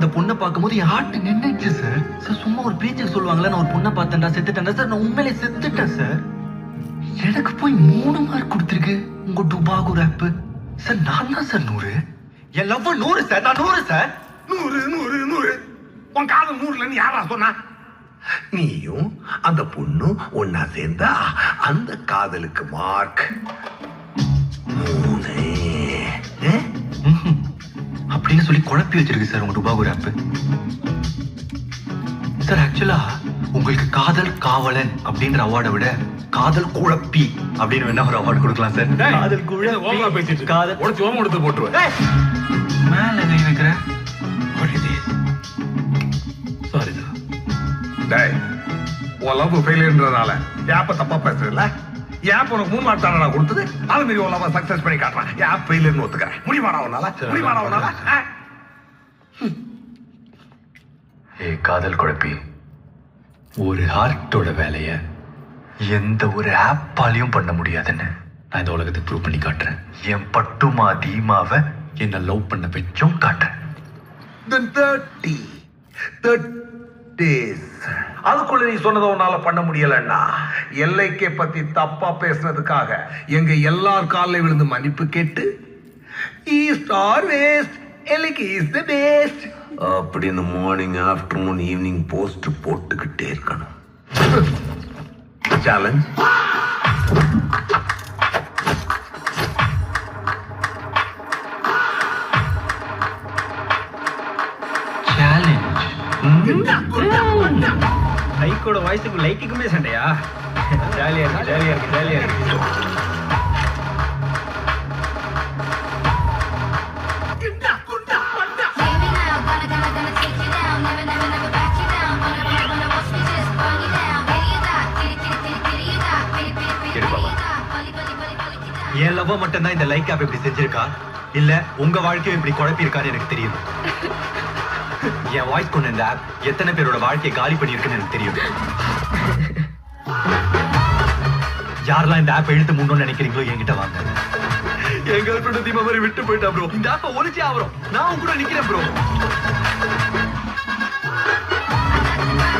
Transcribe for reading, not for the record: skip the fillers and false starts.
அந்த பொண்ணை பார்க்கும்போது என் ஹார்ட் நின்னுச்சு சார். சார் சும்மா ஒரு பேச்சுக்கு சொல்லுவாங்களே, நான் ஒரு பொண்ணை பார்த்தேன்டா செத்துட்டேன்டா சார். நான் உண்மையிலே செத்துட்டேன் சார். எனக்கு போய் 3 மார்க் கொடுத்துருக்கு உங்க டுபாகோ ரேப் சார். நான் தான் சார் 100. என் லவ் 100 சார். நான் 100 சார். 100 100 100 உன் காதல் 100ன்னு யாரா சொன்னா? நீயும் அந்த பொண்ணும் ஒன்னா சேர்ந்தா அந்த காதலுக்கு மார்க் 3 அப்படின்னு சொல்லி குழப்பி வச்சிருக்கு சார் உங்க டுபாகோ ரேப் சார். ஆக்சுவலா உங்களுக்கு காதல் காவலன் அப்படின்ற அவார்டை விட காதல் குழப்பி அப்படின்னு வேணா ஒரு அவார்டு கொடுக்கலாம் சார். காதல் குழப்பி காதல் உடச்சு ஓமம் எடுத்து போட்டுருவேன். மேல கை வைக்கிற சாரி டேய், உன் லவ் ஃபெயிலியர்ன்றதால ஏப்ப தப்பா பேசுறல. ஏப்ப உனக்கு 3 மார்க் தானே நான் கொடுத்தது. அது மாதிரி உன் லவ் சக்சஸ் பண்ணி காட்டுறேன். ஏப் ஃபெயிலியர்னு ஒத்துக்கிறேன். முடிவாடா உன்னால. ஏ காதல் குழப்பி, ஒரு ஹார்ட்டோட வேலைய எந்த ஒரு ஆப்பாலையும் பண்ண முடியாதுன்னு நான் இந்த உலகத்துக்கு ப்ரூவ் பண்ணி காட்டுறேன். என் பட்டுமா தீமாவை என்ன லவ் பண்ண வச்சும் காட்டுறேன். Then 30 days. அதுக்குள்ள நீ சொன்னதை உன்னால பண்ண முடியலன்னா எல்லைக்கே பத்தி தப்பா பேசுனதுக்காக எங்க எல்லார் காலில் விழுந்து மன்னிப்பு கேட்டு ஈஸ்ட் ஆர் வெஸ்ட் எல்லைக்கு இஸ் தி பெஸ்ட் அப்படின்னு மார்னிங் ஆஃப்டர்நூன் ஈவினிங் போஸ்ட் போட்டுக்கிட்டே இருக்கணும். சேலஞ்ச். லைக்கோட வாய்ஸுக்கு லைக்குமே சண்டையா? ஜாலியா இருக்கு. என் லவ் மட்டும் தான் இந்த லைக் ஆப் இப்படி செஞ்சிருக்கா, இல்ல உங்க வாழ்க்கையும் இப்படி குழப்பி இருக்கான்னு எனக்கு தெரியும். என் வாய்ஸ் கொண்ட இந்த ஆப் எத்தனை பேரோட வாழ்க்கையை காலி பண்ணிருக்குன்னு எனக்கு தெரியும். யாரெல்லாம் இந்த ஆப் எழுத்து முன்னோன்னு நினைக்கிறீங்களோ என்கிட்ட வாங்க. என் கேர்ள் ஃப்ரெண்ட் தீபா மாதிரி விட்டு போயிட்டா ப்ரோ. இந்த ஆப்பை ஒழிச்சே ஆகிறோம். நான் உங்க கூட நிக்கிறேன் ப்ரோ.